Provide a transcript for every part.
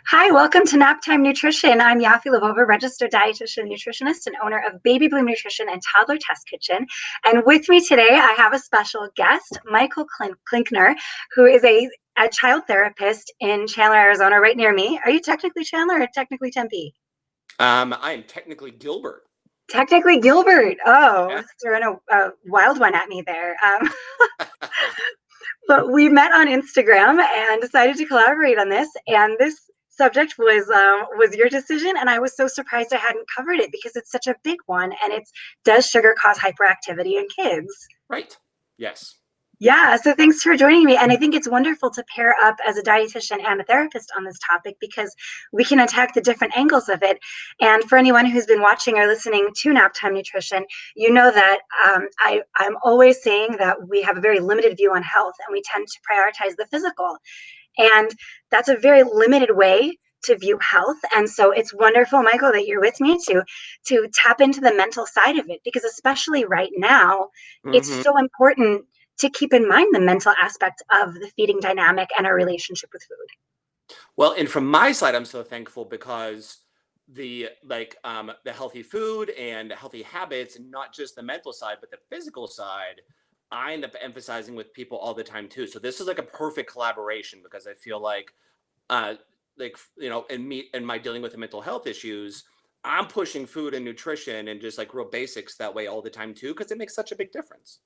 Hi, welcome to Naptime Nutrition. I'm Yaffi Lvova, registered dietitian, nutritionist, and owner of Baby Bloom Nutrition and Toddler Test Kitchen. And with me today, I have a special guest, Michael Klinkner, who is a child therapist in Chandler, Arizona, right near me. Are you technically Chandler or technically Tempe? I am technically Gilbert. Technically Gilbert. Oh, Yeah. throwing a wild one at me there. But we met on Instagram and decided to collaborate on this. And this subject was your decision, and I was so surprised I hadn't covered it because it's such a big one. And it's, does sugar cause hyperactivity in kids? Right. Yes. Yeah, so thanks for joining me. And I think it's wonderful to pair up as a dietitian and a therapist on this topic because we can attack the different angles of it. And for anyone who's been watching or listening to Naptime Nutrition, you know that I'm always saying that we have a very limited view on health and we tend to prioritize the physical. And that's a very limited way to view health. And so it's wonderful, Michael, that you're with me to tap into the mental side of it, because especially right now, it's hmm so important to keep in mind the mental aspect of the feeding dynamic and our relationship with food. Well, and from my side, I'm so thankful because the healthy food and healthy habits, and not just the mental side, but the physical side, I end up emphasizing with people all the time too. So this is like a perfect collaboration because I feel uh, in my dealing with the mental health issues, I'm pushing food and nutrition and just like real basics that way all the time too, because it makes such a big difference.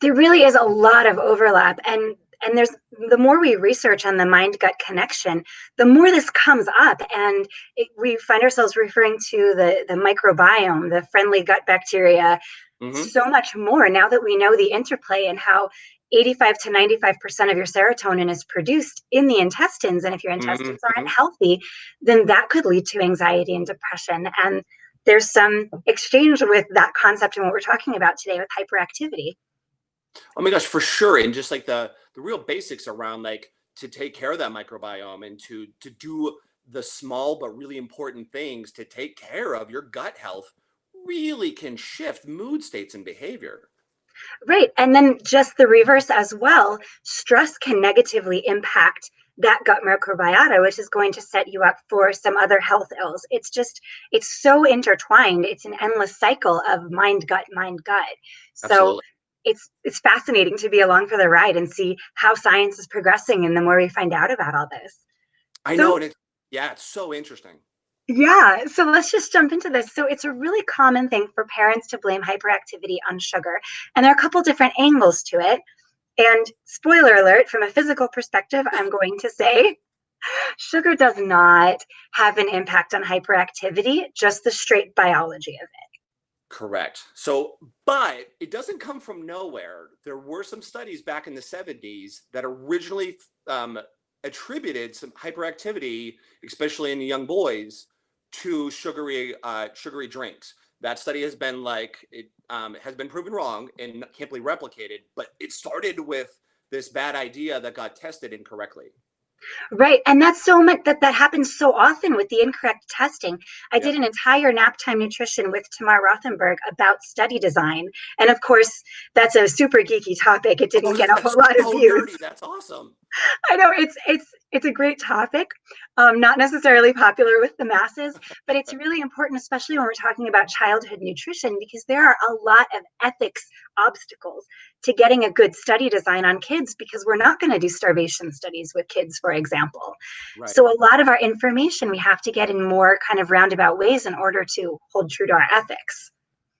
There really is a lot of overlap, and there's, the more we research on the mind gut connection, the more this comes up, and we find ourselves referring to the microbiome, the friendly gut bacteria, hmm so much more now that we know the interplay and how 85 to 95% of your serotonin is produced in the intestines. And if your intestines aren't hmm healthy, then that could lead to anxiety and depression. And there's some exchange with that concept in what we're talking about today with hyperactivity. Oh my gosh, for sure. And just like the real basics around like to take care of that microbiome and to do the small but really important things to take care of your gut health really can shift mood states and behavior. Right. And then just the reverse as well. Stress can negatively impact that gut microbiota, which is going to set you up for some other health ills. It's so intertwined. It's an endless cycle of mind, gut, mind, gut. So Absolutely. it's fascinating to be along for the ride and see how science is progressing and the more we find out about all this. I know. So And yeah, it's so interesting. yeah, so let's just jump into this. So it's a really common thing for parents to blame hyperactivity on sugar. And there are a couple different angles to it. And spoiler alert, from a physical perspective, I'm going to say sugar does not have an impact on hyperactivity, just the straight biology of it. Correct. So, but it doesn't come from nowhere. There were some studies back in the 70s that originally attributed some hyperactivity, especially in young boys, to sugary drinks. That study has been has been proven wrong and can't be replicated. But it started with this bad idea that got tested incorrectly. Right. And that's so much that happens so often with the incorrect testing. I did Yep. an entire nap time nutrition with Tamar Rothenberg about study design. And of course, that's a super geeky topic. It didn't Oh, get a whole that's lot of so views. nerdy. That's awesome. I know it's a great topic, not necessarily popular with the masses, but it's really important, especially when we're talking about childhood nutrition, because there are a lot of ethics obstacles to getting a good study design on kids, because we're not going to do starvation studies with kids, for example. Right. So a lot of our information we have to get in more kind of roundabout ways in order to hold true to our ethics.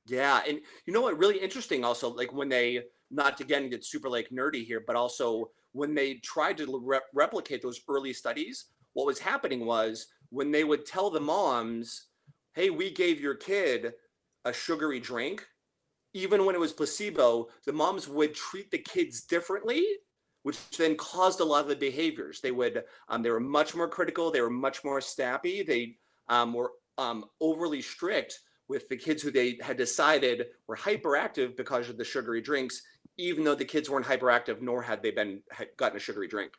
Yeah, and you know what? Really interesting. Also, like when they not to get super like nerdy here, but also when they tried to replicate those early studies, what was happening was when they would tell the moms, "Hey, we gave your kid a sugary drink," even when it was placebo, the moms would treat the kids differently, which then caused a lot of the behaviors. They were much more critical. They were much more snappy. They were overly strict with the kids who they had decided were hyperactive because of the sugary drinks, even though the kids weren't hyperactive, nor had gotten a sugary drink.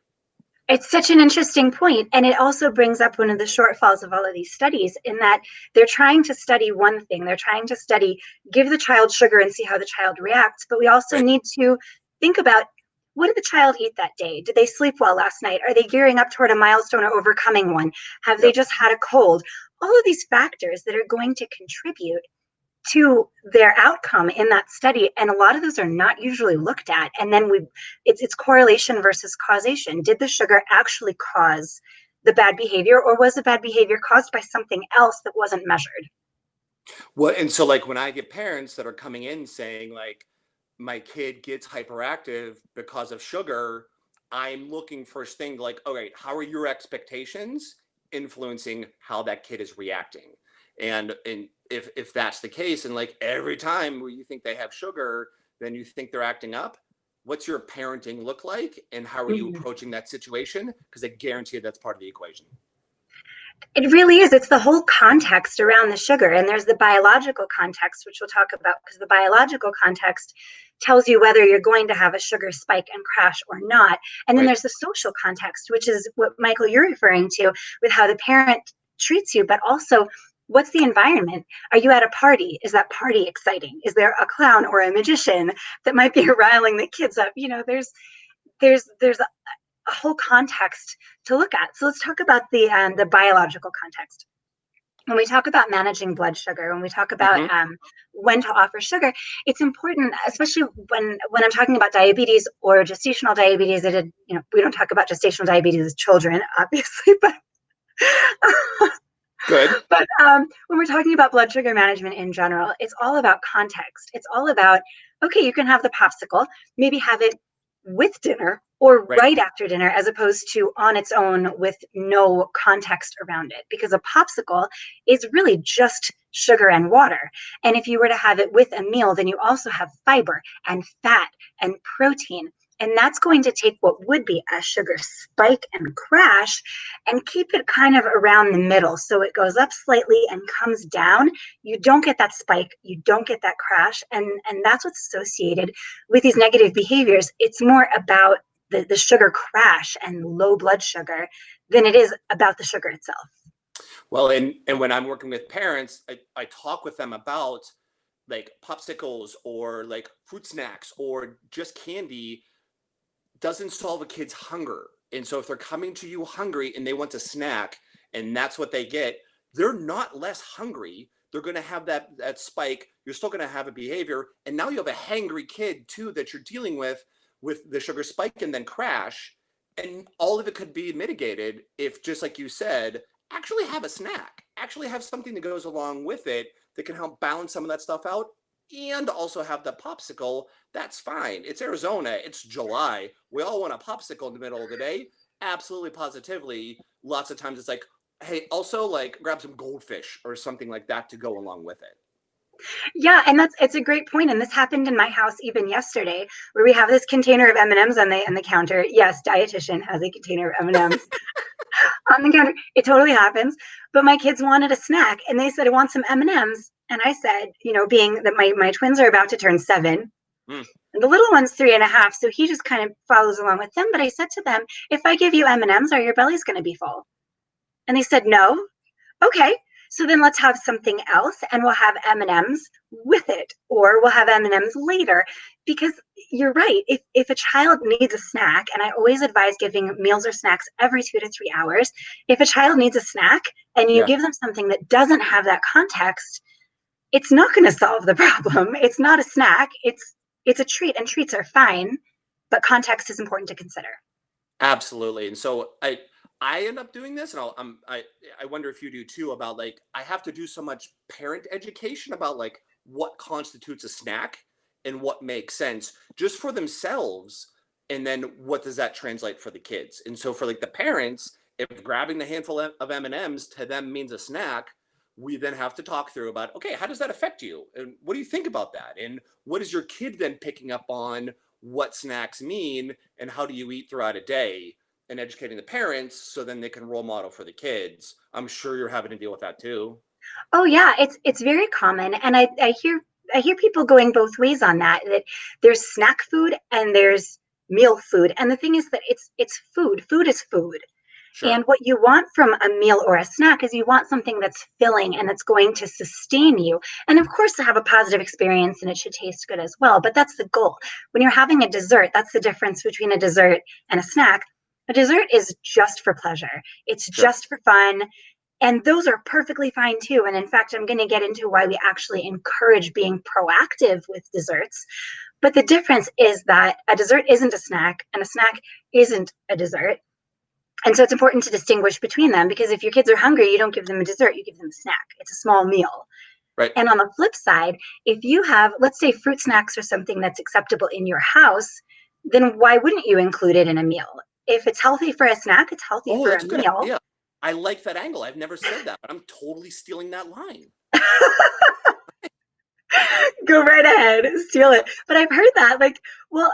It's such an interesting point, and it also brings up one of the shortfalls of all of these studies, in that they're trying to study one thing. They're trying to study, give the child sugar and see how the child reacts, but we also Right. need to think about what did the child eat that day? Did they sleep well last night? Are they gearing up toward a milestone or overcoming one? Have they Yep. just had a cold? All of these factors that are going to contribute to their outcome in that study, and a lot of those are not usually looked at. And then it's correlation versus causation. Did the sugar actually cause the bad behavior, or was the bad behavior caused by something else that wasn't measured? Well, and so like when I get parents that are coming in saying like my kid gets hyperactive because of sugar, I'm looking first thing like, all right, how are your expectations influencing how that kid is reacting? And if that's the case, and like every time where you think they have sugar, then you think they're acting up, what's your parenting look like? And how are you Mm-hmm. approaching that situation? Because I guarantee you that's part of the equation. It really is. It's the whole context around the sugar. And there's the biological context, which we'll talk about, because the biological context tells you whether you're going to have a sugar spike and crash or not. And then Right. there's the social context, which is what, Michael, you're referring to with how the parent treats you, but also what's the environment? Are you at a party? Is that party exciting? Is there a clown or a magician that might be riling the kids up? There's a whole context to look at. So let's talk about the biological context. When we talk about managing blood sugar, when we talk about Mm-hmm. when to offer sugar, it's important, especially when I'm talking about diabetes or gestational diabetes. We don't talk about gestational diabetes as children, obviously, but Good. when we're talking about blood sugar management in general, it's all about context. It's all about, okay, you can have the popsicle, maybe have it with dinner or Right. right after dinner, as opposed to on its own with no context around it. Because a popsicle is really just sugar and water. And if you were to have it with a meal, then you also have fiber and fat and protein. And that's going to take what would be a sugar spike and crash and keep it kind of around the middle. So it goes up slightly and comes down. You don't get that spike, you don't get that crash. And that's what's associated with these negative behaviors. It's more about the sugar crash and low blood sugar than it is about the sugar itself. Well, and when I'm working with parents, I talk with them about like popsicles or like fruit snacks or just candy doesn't solve a kid's hunger. And so if they're coming to you hungry and they want a snack and that's what they get, they're not less hungry. They're going to have that spike. You're still going to have a behavior. And now you have a hangry kid too that you're dealing with the sugar spike and then crash. And all of it could be mitigated if, just like you said, actually have a snack, actually have something that goes along with it that can help balance some of that stuff out and also have the popsicle. That's fine. It's Arizona. It's July. We all want a popsicle in the middle of the day. Absolutely, positively. Lots of times it's like, hey, also like grab some goldfish or something like that to go along with it. Yeah, and it's a great point. And this happened in my house even yesterday, where we have this container of M&Ms on the counter. Yes, dietitian has a container of M&Ms on the counter. It totally happens. But my kids wanted a snack, and they said, "I want some M&Ms." And I said, being that my twins are about to turn 7, Mm. and the little one's 3.5, so he just kind of follows along with them. But I said to them, "If I give you M&Ms, are your bellies going to be full?" And they said, "No." Okay, so then let's have something else, and we'll have M&Ms with it, or we'll have M&Ms later. Because you're right, if a child needs a snack, and I always advise giving meals or snacks every 2 to 3 hours. If a child needs a snack and you Yeah. give them something that doesn't have that context, it's not going to solve the problem. It's not a snack, it's a treat, and treats are fine, but context is important to consider. Absolutely. And so I end up doing this, and I wonder if you do too, about like I have to do so much parent education about like what constitutes a snack and what makes sense just for themselves, and then what does that translate for the kids. And so for like the parents, if grabbing the handful of M&Ms to them means a snack, we then have to talk through about, okay, how does that affect you, and what do you think about that, and what is your kid then picking up on what snacks mean, and how do you eat throughout a day, and educating the parents so then they can role model for the kids. I'm sure you're having to deal with that too. Oh yeah, it's very common, and I hear people going both ways on that. That there's snack food and there's meal food, and the thing is that it's food. Food is food, And Sure. what you want from a meal or a snack is you want something that's filling and that's going to sustain you. And of course, to have a positive experience and it should taste good as well. But that's the goal. When you're having a dessert, that's the difference between a dessert and a snack. A dessert is just for pleasure, it's Sure. just for fun. And those are perfectly fine too. And in fact, I'm going to get into why we actually encourage being proactive with desserts. But the difference is that a dessert isn't a snack and a snack isn't a dessert. And so it's important to distinguish between them because if your kids are hungry, you don't give them a dessert, you give them a snack. It's a small meal. Right. And on the flip side, if you have, let's say, fruit snacks or something that's acceptable in your house, then why wouldn't you include it in a meal? If it's healthy for a snack, it's healthy Oh, for that's a a good meal. idea. I like that angle. I've never said that, but I'm totally stealing that line. Go right ahead, steal it. But I've heard that, like, well,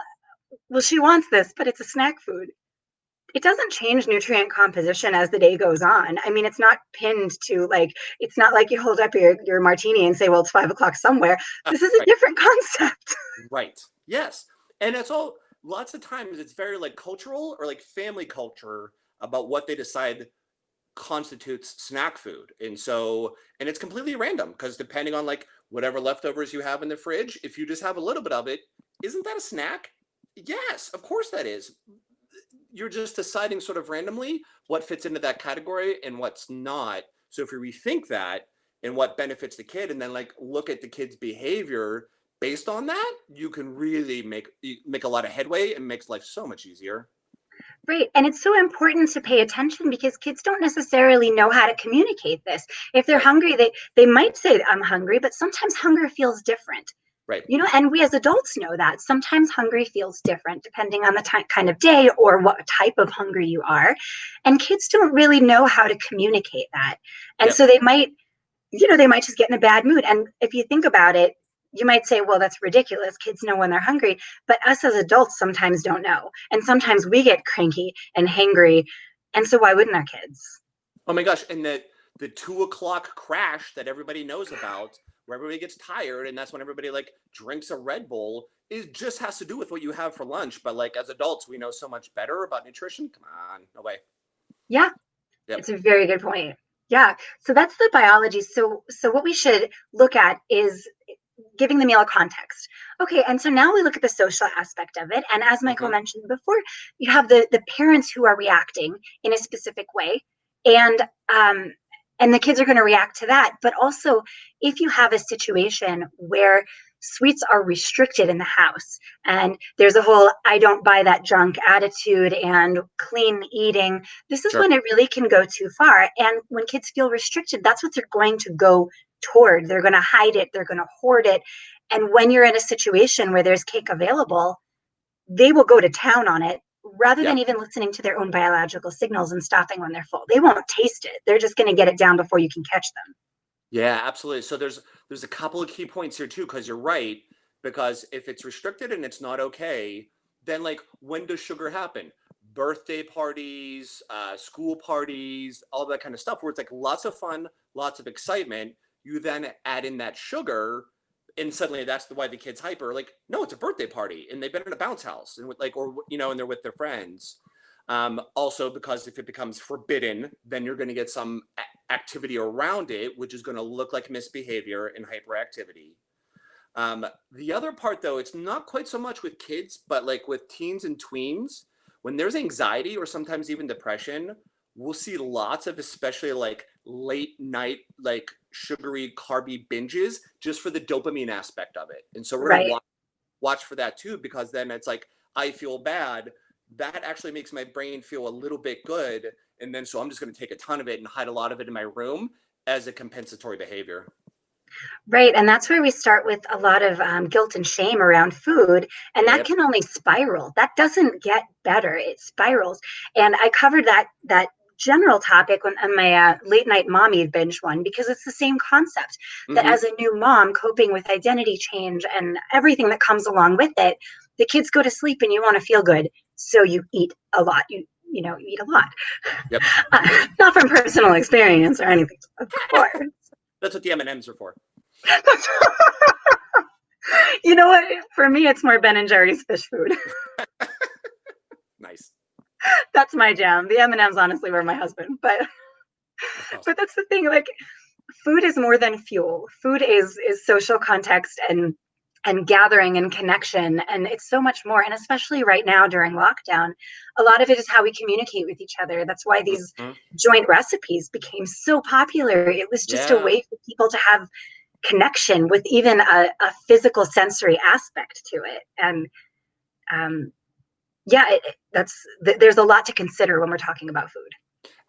well, she wants this, but it's a snack food. It doesn't change nutrient composition as the day goes on. I mean, it's not pinned to like, it's not like you hold up your martini and say, well, it's 5 o'clock somewhere. This is a Right. different concept. Right. Yes. And it's all lots of times it's very like cultural or like family culture about what they decide constitutes snack food. And it's completely random because depending on like whatever leftovers you have in the fridge, if you just have a little bit of it, isn't that a snack? Yes, of course that is. You're just deciding sort of randomly what fits into that category and what's not. So if you rethink that and what benefits the kid and then like look at the kid's behavior based on that, you can really make a lot of headway and makes life so much easier. Right. And it's so important to pay attention because kids don't necessarily know how to communicate this. If they're Right. hungry, they might say, I'm hungry, but sometimes hunger feels different. Right. You know, and we as adults know that sometimes hungry feels different depending on the kind of day or what type of hungry you are. And kids don't really know how to communicate that. And Yep. so they might, they might just get in a bad mood. And if you think about it, you might say, well, that's ridiculous. Kids know when they're hungry. But us as adults sometimes don't know. And sometimes we get cranky and hangry. And so why wouldn't our kids? Oh my gosh. And the 2 o'clock crash that everybody knows about, where everybody gets tired, and that's when everybody like drinks a Red Bull, it just has to do with what you have for lunch. But like as adults, we know so much better about nutrition. Come on, no way. Yeah, Yep. it's a very good point. Yeah. So that's the biology. So what we should look at is giving the meal a context. Okay, and so now we look at the social aspect of it. And as Michael Mm-hmm. mentioned before, you have the parents who are reacting in a specific way, and um, and the kids are going to react to that. But also, if you have a situation where sweets are restricted in the house and there's a whole I don't buy that junk attitude and clean eating, this is Sure. when it really can go too far. And when kids feel restricted, that's what they're going to go toward. They're going to hide it, they're going to hoard it. And when you're in a situation where there's cake available, they will go to town on it rather than Yep. even listening to their own biological signals and stopping when they're full. They won't taste it. They're just going to get it down before you can catch them. Yeah, absolutely. So there's a couple of key points here too, because you're right. Because if it's restricted and it's not okay, then like when does sugar happen? Birthday parties, school parties, all that kind of stuff, where it's like lots of fun, lots of excitement. You then add in that sugar, and suddenly that's why the kid's hyper. Like, no, it's a birthday party, and they've been in a bounce house, and with like, or and they're with their friends. Also, because if it becomes forbidden, then you're going to get some activity around it, which is going to look like misbehavior and hyperactivity. The other part, though, it's not quite so much with kids, but like with teens and tweens, when there's anxiety or sometimes even depression, we'll see lots of, especially like late night, like sugary, carby binges just for the dopamine aspect of it. And so we're going to Right. watch for that too, because then it's like, I feel bad. That actually makes my brain feel a little bit good. And then so I'm just going to take a ton of it and hide a lot of it in my room as a compensatory behavior. Right. And that's where we start with a lot of guilt and shame around food. And that Yep. can only spiral. That doesn't get better. It spirals. And I covered that general topic on my late night mommy binge one because it's the same concept that Mm-hmm. as a new mom coping with identity change and everything that comes along with it, the kids go to sleep and you want to feel good. So you eat a lot. You eat a lot. Yep. Not from personal experience or anything, of course. That's what the M&Ms are for. You know what? For me, it's more Ben and Jerry's fish food. Nice. That's my jam. The M&Ms honestly were my husband, but That's awesome. but that's the thing. Like, food is more than fuel. Food is social context and gathering and connection, and it's so much more. And especially right now during lockdown, a lot of it is how we communicate with each other. That's why these Hmm. joint recipes became so popular. It was just a Yeah. way for people to have connection with even a physical sensory aspect to it. And yeah, there's a lot to consider when we're talking about food.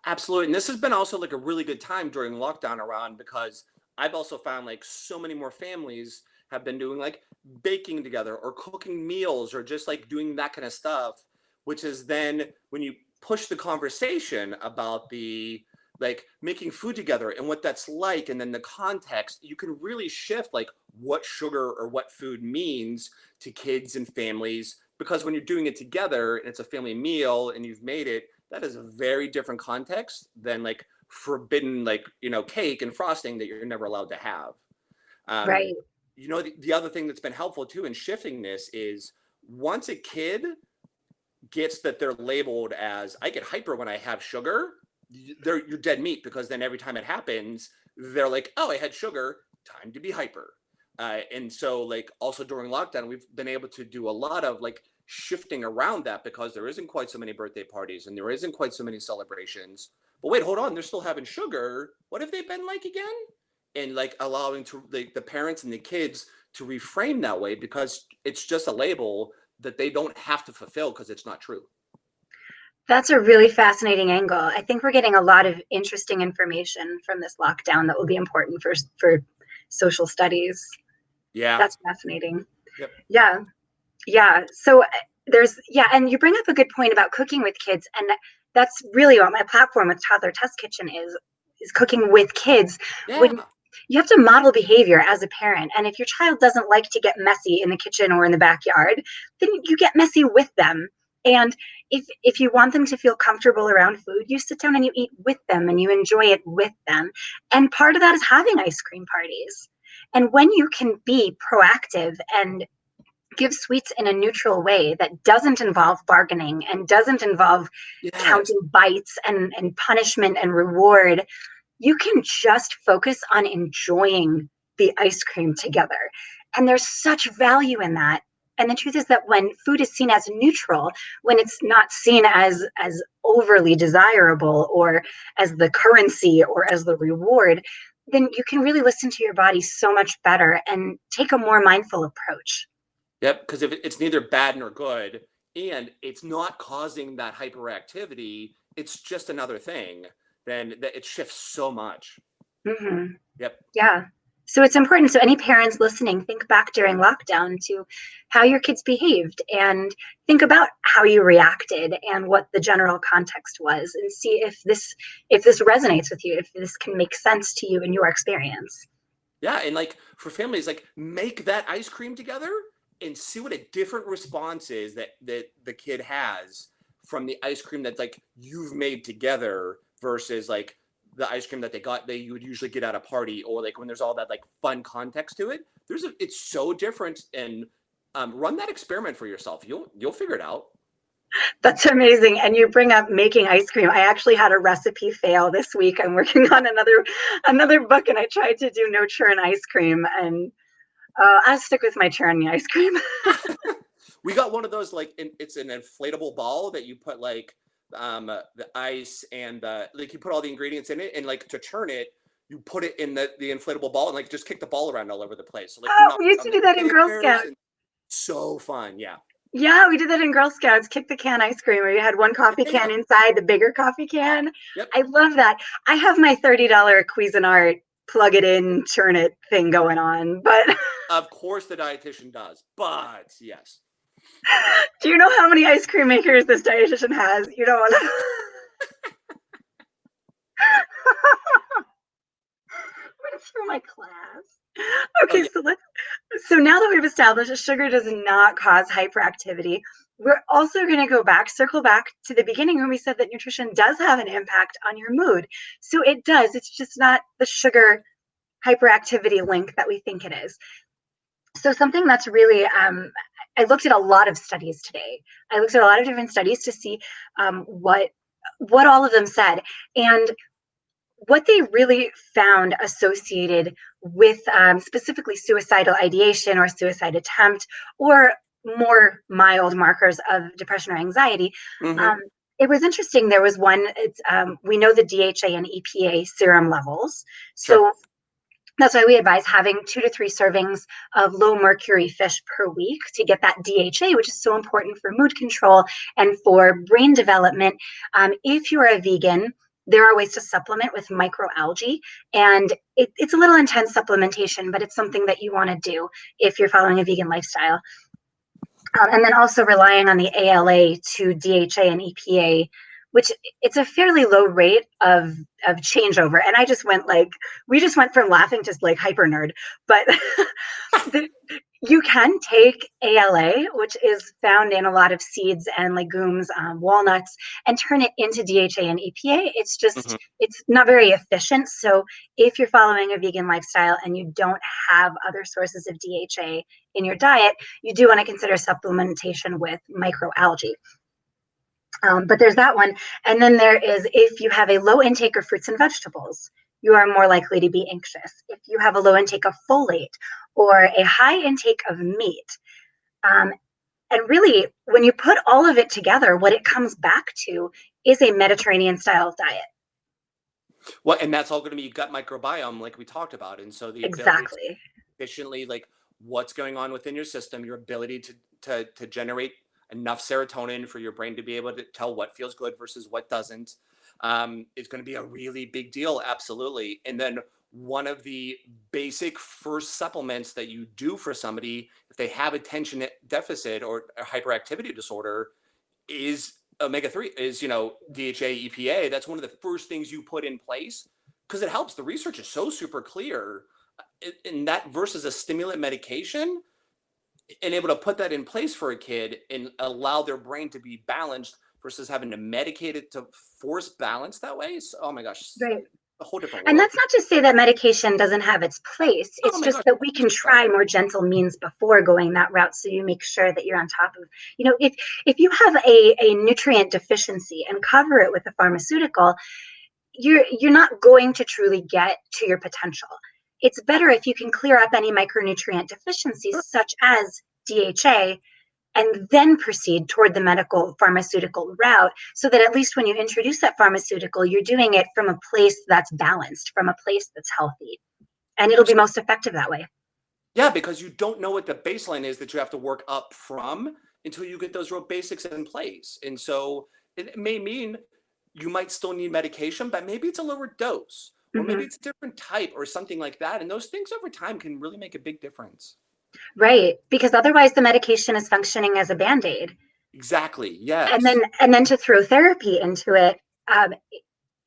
Absolutely. And this has been also like a really good time during lockdown around because I've also found like so many more families have been doing like baking together or cooking meals or just like doing that kind of stuff, which is then when you push the conversation about the like making food together and what that's like and then the context, you can really shift like what sugar or what food means to kids and families because when you're doing it together and it's a family meal and you've made it, that is a very different context than like forbidden like cake and frosting that you're never allowed to have. um, Right. the other thing that's been helpful too in shifting this is once a kid gets that they're labeled as I get hyper when I have sugar, you're dead meat because then every time it happens they're like, oh, I had sugar, time to be hyper. And so like also during lockdown we've been able to do a lot of like shifting around that because there isn't quite so many birthday parties and there isn't quite so many celebrations. But wait, hold on, they're still having sugar. What have they been like again? And like allowing to like the parents and the kids to reframe that way because it's just a label that they don't have to fulfill because it's not true. That's a really fascinating angle. I think we're getting a lot of interesting information from this lockdown that will be important for social studies. Yeah. That's fascinating. Yep. Yeah. Yeah. So yeah, and you bring up a good point about cooking with kids, and that's really what my platform with Toddler Test Kitchen is cooking with kids. Yeah. When you have to model behavior as a parent, and if your child doesn't like to get messy in the kitchen or in the backyard, then you get messy with them. And if you want them to feel comfortable around food, you sit down and you eat with them and you enjoy it with them. And part of that is having ice cream parties. And when you can be proactive and give sweets in a neutral way that doesn't involve bargaining and doesn't involve Yes. counting bites and punishment and reward, you can just focus on enjoying the ice cream together. And there's such value in that. And the truth is that when food is seen as neutral, when it's not seen as overly desirable or as the currency or as the reward, then you can really listen to your body so much better and take a more mindful approach. Yep. Because if it's neither bad nor good, and it's not causing that hyperactivity, it's just another thing. Then that it shifts so much. Mm-hmm. Yep. Yeah. So it's important. So any parents listening, think back during lockdown to how your kids behaved and think about how you reacted and what the general context was and see if this resonates with you, if this can make sense to you in your experience. Yeah. And like for families, like make that ice cream together and see what a different response is that the kid has from the ice cream that like you've made together versus like the ice cream that they you would usually get at a party or like when there's all that like fun context to it. It's so different and run that experiment for yourself. You'll figure it out. That's amazing. And you bring up making ice cream. I actually had a recipe fail this week. I'm working on another book and I tried to do no churn ice cream and I'll stick with my churn ice cream. We got one of those like it's an inflatable ball that you put like the ice and like you put all the ingredients in it and like to turn it you put it in the inflatable ball and like just kick the ball around all over the place so like you Oh, knock we used down to the do that in Girl chairs Scouts. and so fun. Yeah. Yeah, we did that in Girl Scouts. Kick the can ice cream where you had one coffee Yeah, yeah. can inside the bigger coffee can. Yep. I love that. I have my $30 Cuisinart plug it in, churn it thing going on. But Of course the dietitian does, but yes. do you know how many ice cream makers this dietitian has? You don't want to. What is for my class? Oh Okay, yeah. so now that we've established that sugar does not cause hyperactivity, we're also going to circle back to the beginning when we said that nutrition does have an impact on your mood. So it does. It's just not the sugar hyperactivity link that we think it is. So something that's really I looked at a lot of studies today. I looked at a lot of different studies to see what all of them said. And what they really found associated with specifically suicidal ideation or suicide attempt, or more mild markers of depression or anxiety, Mm-hmm. it was interesting. There was one, we know the DHA and EPA serum levels. Sure. So that's why we advise having 2 to 3 servings of low mercury fish per week to get that DHA, which is so important for mood control and for brain development. If you're a vegan, there are ways to supplement with microalgae, and it's a little intense supplementation, but it's something that you want to do if you're following a vegan lifestyle. And then also relying on the ALA to DHA and EPA, which it's a fairly low rate of changeover. And we just went from laughing to like hyper nerd, but you can take ALA, which is found in a lot of seeds and legumes, walnuts, and turn it into DHA and EPA. Mm-hmm. It's not very efficient. So if you're following a vegan lifestyle and you don't have other sources of DHA in your diet, you do want to consider supplementation with microalgae. But there's that one. And then there is, if you have a low intake of fruits and vegetables, you are more likely to be anxious. If you have a low intake of folate or a high intake of meat, um, and really, when you put all of it together, what it comes back to is a Mediterranean style diet. Well, and that's all going to be gut microbiome, like we talked about, and so the ability to Exactly. efficiently, like what's going on within your system, your ability to generate enough serotonin for your brain to be able to tell what feels good versus what doesn't, is going to be a really big deal. Absolutely. And then one of the basic first supplements that you do for somebody if they have attention deficit or a hyperactivity disorder is omega-3, is DHA, EPA. That's one of the first things you put in place because it helps. The research is so super clear in that versus a stimulant medication, and able to put that in place for a kid and allow their brain to be balanced versus having to medicate it to force balance that way. So, oh my gosh, Right. a whole different And world. that's not to say that medication doesn't have its place. Oh It's my just gosh, that we can try more gentle means before going that route, so you make sure that you're on top of, if you have a nutrient deficiency and cover it with a pharmaceutical, you're not going to truly get to your potential. It's better if you can clear up any micronutrient deficiencies such as DHA, and then proceed toward the medical pharmaceutical route, so that at least when you introduce that pharmaceutical, you're doing it from a place that's balanced, from a place that's healthy, and it'll be most effective that way. yeah, because you don't know what the baseline is that you have to work up from until you get those real basics in place. And so it may mean you might still need medication, but maybe it's a lower dose, or maybe Mm-hmm. it's a different type or something like that. And those things over time can really make a big difference. Right, because otherwise the medication is functioning as a band-aid, Exactly. and Yes. then to throw therapy into it.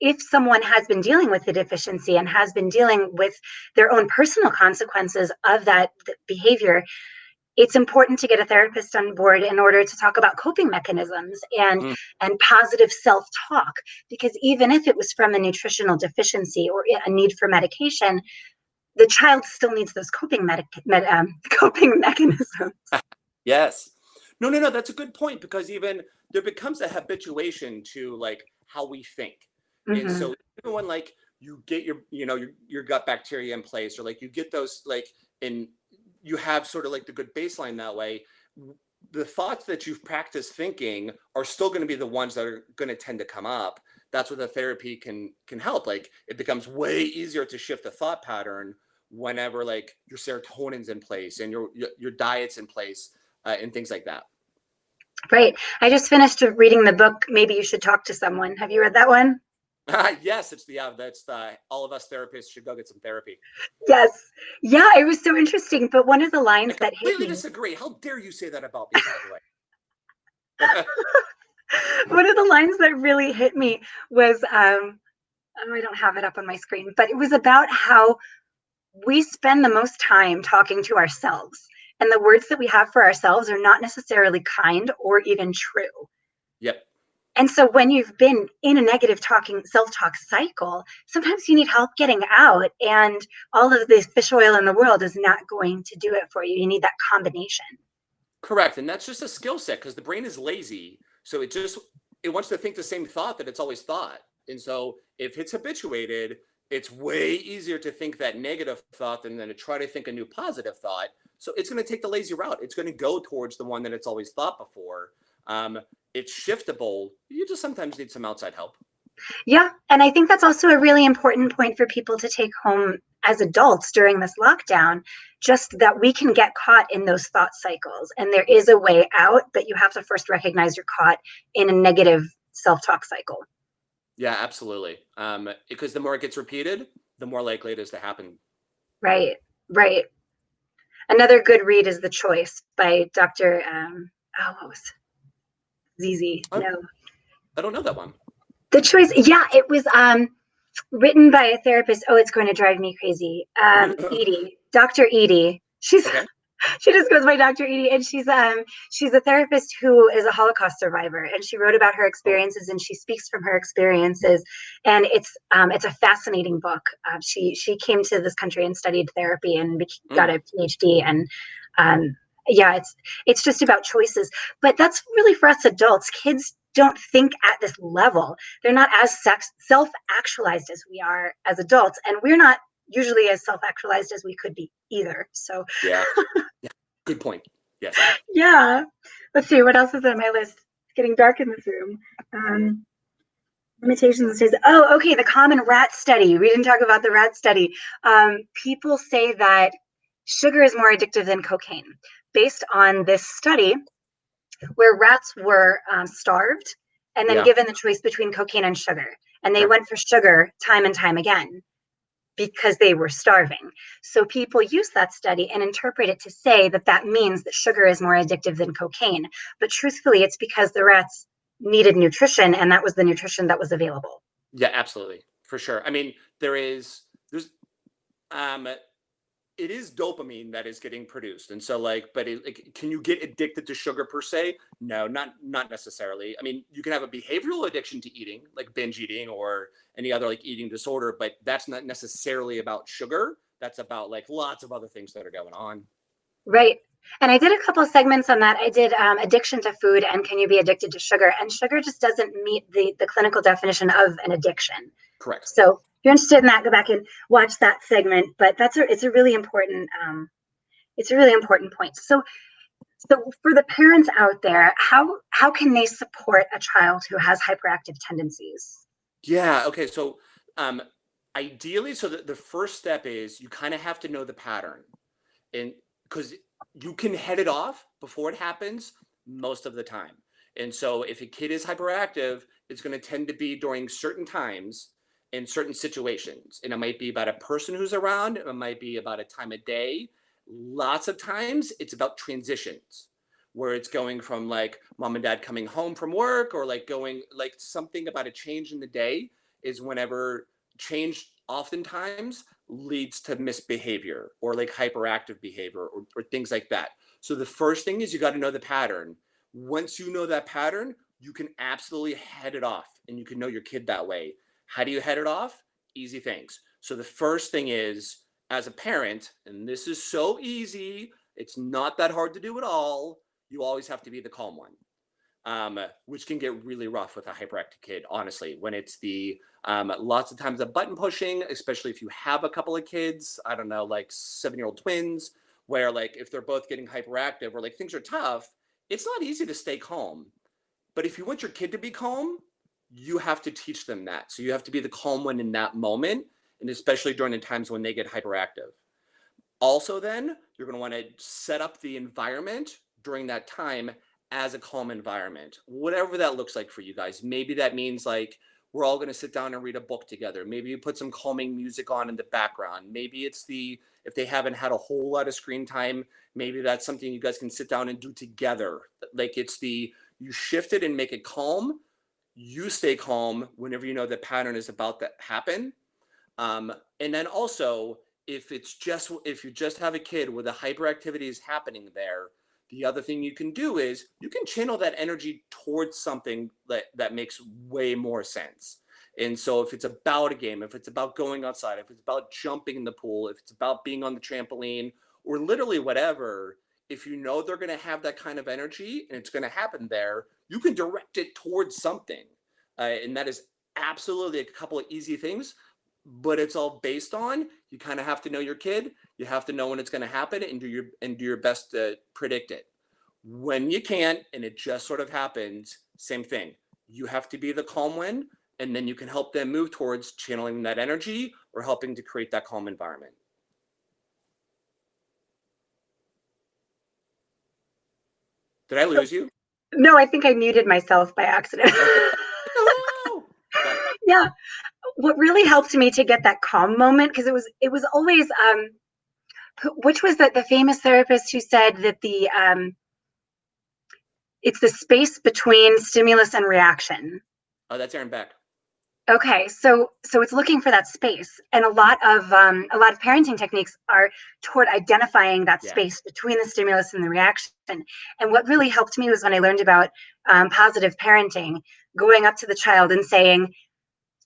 If someone has been dealing with the deficiency and has been dealing with their own personal consequences of that behavior, it's important to get a therapist on board in order to talk about coping mechanisms Mm. and positive self-talk, because even if it was from a nutritional deficiency or a need for medication, the child still needs those coping mechanisms. Yes. No, no, no. That's a good point because even there becomes a habituation to like how we think. And Mm-hmm. so even when like you get your gut bacteria in place, or like you get those like, and you have sort of like the good baseline that way, the thoughts that you've practiced thinking are still going to be the ones that are going to tend to come up. That's where the therapy can help. Like it becomes way easier to shift the thought pattern whenever like your serotonin's in place and your diet's in place, and things like that. Right. I just finished reading the book, Maybe You Should Talk to Someone. Have you read that one? Yes, that's the all of us therapists should go get some therapy. Yes. Yeah, it was so interesting. But one of the I lines that hit completely me, disagree. How dare you say that about me, by the way? one of the lines that really hit me was, oh, I don't have it up on my screen, but it was about how we spend the most time talking to ourselves. And the words that we have for ourselves are not necessarily kind or even true. Yep. And so when you've been in a negative self-talk cycle, sometimes you need help getting out. And all of the fish oil in the world is not going to do it for you. You need that combination. Correct. And that's just a skill set because the brain is lazy. So it wants to think the same thought that it's always thought. And so if it's habituated, it's way easier to think that negative thought than to try to think a new positive thought. So it's going to take the lazy route. It's going to go towards the one that it's always thought before. Um, it's shiftable. You just sometimes need some outside help. Yeah, and I think that's also a really important point for people to take home as adults during this lockdown, just that we can get caught in those thought cycles and there is a way out, but you have to first recognize you're caught in a negative self-talk cycle. Yeah, absolutely. Because the more it gets repeated, the more likely it is to happen. Right, right. Another good read is The Choice by Dr. What was ZZ? I, No. I don't know that one. The Choice, yeah, it was written by a therapist. Oh, it's going to drive me crazy. Edie, Dr. Edie. Okay. She just goes by Dr. Edie, and she's a therapist who is a Holocaust survivor, and she wrote about her Oh, experiences, and she speaks from her experiences, and it's a fascinating book. She came to this country and studied therapy and got a PhD, and yeah, it's just about choices. But that's really for us adults. Kids don't think at this level. They're not as self-actualized as we are as adults, and we're not usually as self-actualized as we could be either. So yeah. Yeah. Good point. Yes. yeah. Let's see, what else is on my list? It's getting dark in this room. Um, Limitations says, oh, okay, the common rat study. We didn't talk about the rat study. People say that sugar is more addictive than cocaine, based on this study where rats were starved and then Yeah. given the choice between cocaine and sugar. And they Sure. went for sugar time and time again because they were starving. So people use that study and interpret it to say that that means that sugar is more addictive than cocaine. But truthfully, it's because the rats needed nutrition and that was the nutrition that was available. Yeah, absolutely. For sure. I mean, there's um it is dopamine that is getting produced. And so but can you get addicted to sugar per se? No, not necessarily. I mean, you can have a behavioral addiction to eating, like binge eating or any other like eating disorder, but that's not necessarily about sugar. That's about like lots of other things that are going on. Right. And I did a couple of segments on that. I did addiction to food and can you be addicted to sugar? And sugar just doesn't meet the clinical definition of an addiction. Correct. So if you're interested in that, go back and watch that segment. But it's a really important point. So for the parents out there, how can they support a child who has hyperactive tendencies? Yeah. Okay. So, um, ideally, so the first step is you kind of have to know the pattern, and because you can head it off before it happens most of the time. And so, if a kid is hyperactive, it's going to tend to be during certain times in certain situations, and it might be about a person who's around. It might be about a time of day. Lots of times, it's about transitions where it's going from like mom and dad coming home from work or like going like something about a change in the day is whenever change oftentimes leads to misbehavior or like hyperactive behavior or things like that. So the first thing is you got to know the pattern. Once you know that pattern, you can absolutely head it off and you can know your kid that way. How do you head it off? Easy things. So the first thing is as a parent, and this is so easy, it's not that hard to do at all, you always have to be the calm one, which can get really rough with a hyperactive kid, honestly, when it's the lots of times the button pushing, especially if you have a couple of kids, I don't know, like 7-year-old twins, where like if they're both getting hyperactive or like things are tough, it's not easy to stay calm. But if you want your kid to be calm, you have to teach them that. So you have to be the calm one in that moment, and especially during the times when they get hyperactive. Also, then you're going to want to set up the environment during that time as a calm environment, whatever that looks like for you guys. Maybe that means like we're all going to sit down and read a book together. Maybe you put some calming music on in the background. Maybe it's if they haven't had a whole lot of screen time, maybe that's something you guys can sit down and do together. Like you shift it and make it calm. You stay calm whenever you know the pattern is about to happen. And then also, if you just have a kid where the hyperactivity is happening there, the other thing you can do is you can channel that energy towards something that makes way more sense. And so if it's about a game, if it's about going outside, if it's about jumping in the pool, if it's about being on the trampoline, or literally whatever, if you know they're going to have that kind of energy and it's going to happen there, you can direct it towards something. And that is absolutely a couple of easy things, but it's all based on, you kind of have to know your kid. You have to know when it's going to happen and do your best to predict it. When you can't and it just sort of happens, same thing. You have to be the calm one, and then you can help them move towards channeling that energy or helping to create that calm environment. Did I lose you? No, I think I muted myself by accident. Okay. No. Got it. Yeah. What really helped me to get that calm moment, because it was always which was the famous therapist who said that it's the space between stimulus and reaction. Oh, that's Aaron Beck. Okay, so it's looking for that space, and a lot of parenting techniques are toward identifying that Yeah. space between the stimulus and the reaction. And what really helped me was when I learned about positive parenting, going up to the child and saying,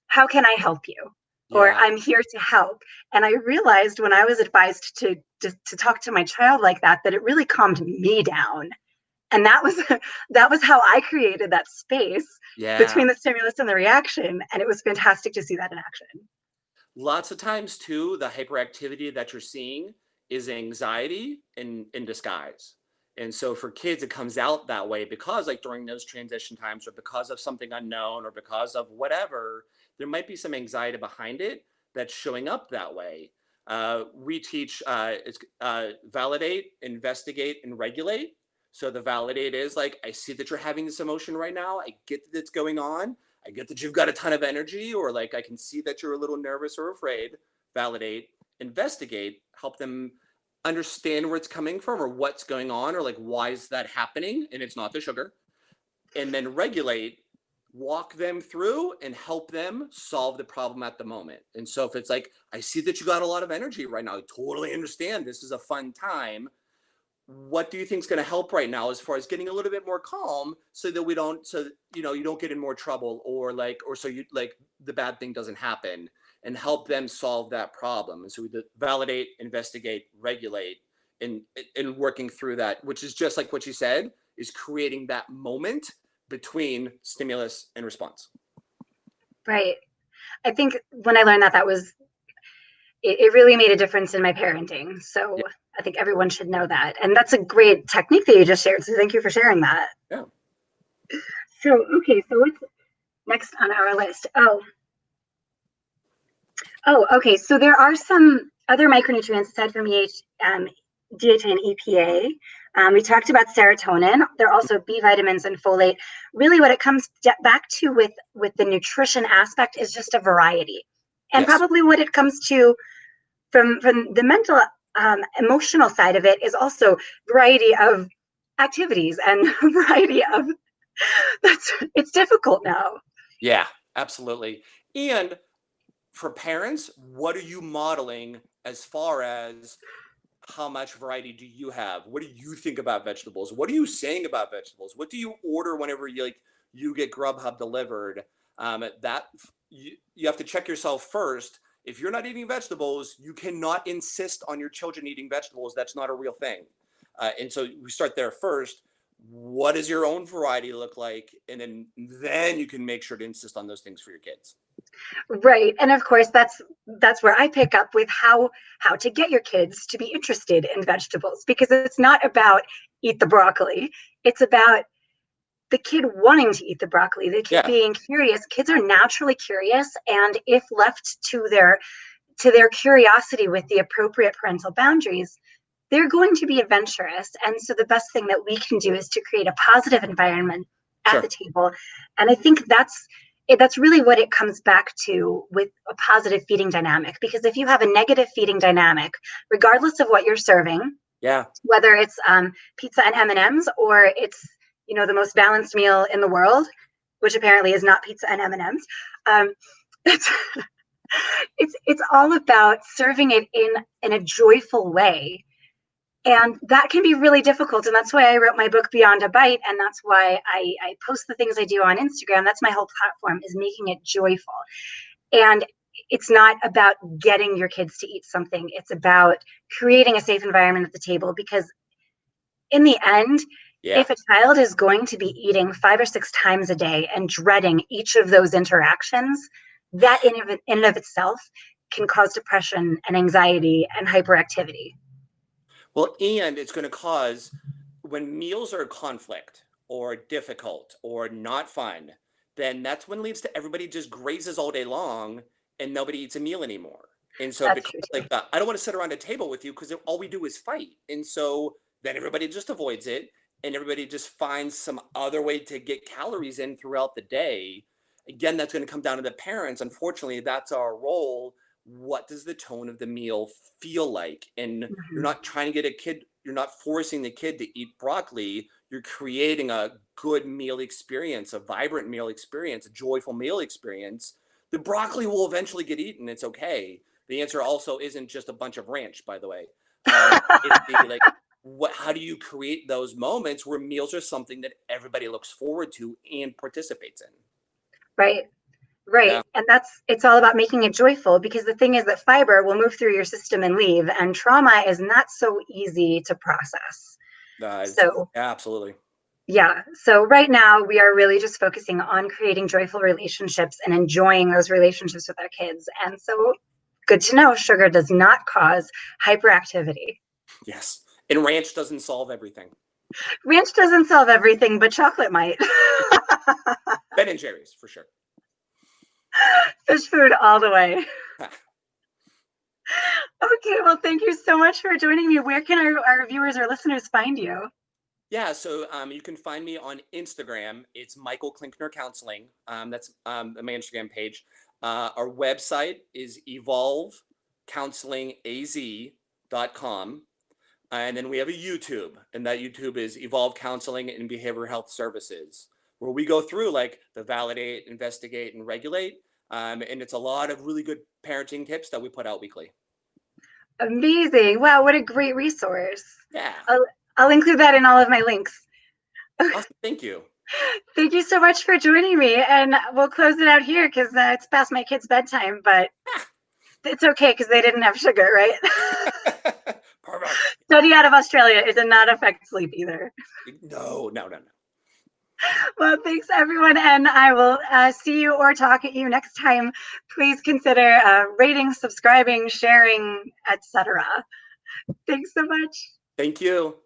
"How can I help you?" Or Yeah. "I'm here to help." And I realized when I was advised to talk to my child like that, that it really calmed me down. And that was that was how I created that space Yeah. between the stimulus and the reaction, and it was fantastic to see that in action. Lots of times too, the hyperactivity that you're seeing is anxiety in disguise. And so for kids, it comes out that way because, like, during those transition times or because of something unknown or because of whatever, there might be some anxiety behind it that's showing up that way. We teach it's validate, investigate, and regulate. So the validate is like, I see that you're having this emotion right now. I get that it's going on. I get that you've got a ton of energy, or like I can see that you're a little nervous or afraid. Validate, investigate, help them understand where it's coming from or what's going on, or like why is that happening, and it's not the sugar. And then regulate, walk them through and help them solve the problem at the moment. And so if it's like, I see that you got a lot of energy right now, I totally understand, this is a fun time, what do you think is going to help right now as far as getting a little bit more calm, so that we don't, so you know, you don't get in more trouble, or like, or so you like the bad thing doesn't happen, and help them solve that problem. And so we validate, investigate, regulate, and working through that, which is just like what you said, is creating that moment between stimulus and response. Right. I think when I learned that, that was it really made a difference in my parenting. So Yeah. I think everyone should know that. And that's a great technique that you just shared. So thank you for sharing that. Yeah. So, okay, so what's next on our list? Okay. So there are some other micronutrients aside from DHA and EPA. We talked about serotonin. There are also B vitamins and folate. Really, what it comes back to with the nutrition aspect is just a variety. And Yes. probably what it comes to from the mental, emotional side of it is also variety of activities and variety of it's difficult now. Yeah, absolutely. And for parents, what are you modeling as far as how much variety do you have? What do you think about vegetables? What are you saying about vegetables? What do you order whenever you get Grubhub delivered? That you have to check yourself first. If you're not eating vegetables, you cannot insist on your children eating vegetables. That's not a real thing. And so we start there first. What does your own variety look like? And then you can make sure to insist on those things for your kids. Right. And of course that's where I pick up with how to get your kids to be interested in vegetables, because it's not about eat the broccoli. It's about the kid wanting to eat the broccoli, the kid Yeah, being curious. Kids are naturally curious, and if left to their curiosity with the appropriate parental boundaries, they're going to be adventurous. And so the best thing that we can do is to create a positive environment at the sure. table. And I think that's really what it comes back to with a positive feeding dynamic. Because if you have a negative feeding dynamic, regardless of what you're serving, Yeah, whether it's pizza and M&Ms, or it's the most balanced meal in the world, which apparently is not pizza and M&Ms, it's it's all about serving it in a joyful way. And that can be really difficult. And that's why I wrote my book Beyond a Bite. And that's why I post the things I do on Instagram. That's my whole platform, is making it joyful. And it's not about getting your kids to eat something. It's about creating a safe environment at the table, because in the end, Yeah. if a child is going to be eating 5 or 6 times a day and dreading each of those interactions, that in and of itself can cause depression and anxiety and hyperactivity. Well, and it's going to cause, when meals are a conflict or difficult or not fun, then that's when it leads to everybody just grazes all day long and nobody eats a meal anymore. And so it That's becomes true too. like, I don't want to sit around a table with you because all we do is fight. And so then everybody just avoids it and everybody just finds some other way to get calories in throughout the day. Again, that's going to come down to the parents. Unfortunately, that's our role. What does the tone of the meal feel like? And you're Mhm. not trying to get a kid, you're not forcing the kid to eat broccoli. You're creating a good meal experience, a vibrant meal experience, a joyful meal experience. The broccoli will eventually get eaten. It's okay. The answer also isn't just a bunch of ranch, by the way. It's the like, how do you create those moments where meals are something that everybody looks forward to and participates in? Right. Yeah. Right. And it's all about making it joyful, because the thing is that fiber will move through your system and leave, and trauma is not so easy to process. So, Absolutely. yeah. So, right now, we are really just focusing on creating joyful relationships and enjoying those relationships with our kids. And so, good to know, sugar does not cause hyperactivity. Yes. And ranch doesn't solve everything. Ranch doesn't solve everything, but chocolate might. Ben and Jerry's for sure. Fish food all the way. Okay, well, thank you so much for joining me. Where can our viewers or listeners find you? Yeah, so you can find me on Instagram. It's Michael Klinkner Counseling. That's my Instagram page. Our website is evolvecounselingaz.com. And then we have a YouTube, and that YouTube is Evolve Counseling and Behavioral Health Services, where we go through like the validate, investigate, and regulate. And it's a lot of really good parenting tips that we put out weekly. Amazing. Wow, what a great resource. Yeah. I'll, I'll include that in all of my links. Awesome. Thank you. Thank you so much for joining me. And we'll close it out here because it's past my kids' bedtime, but it's okay because they didn't have sugar, right? Perfect. Study out of Australia, it did not affect sleep either. No, no, no, no. Well, thanks everyone, and I will see you or talk at you next time. Please consider rating, subscribing, sharing, etc. Thanks so much. Thank you.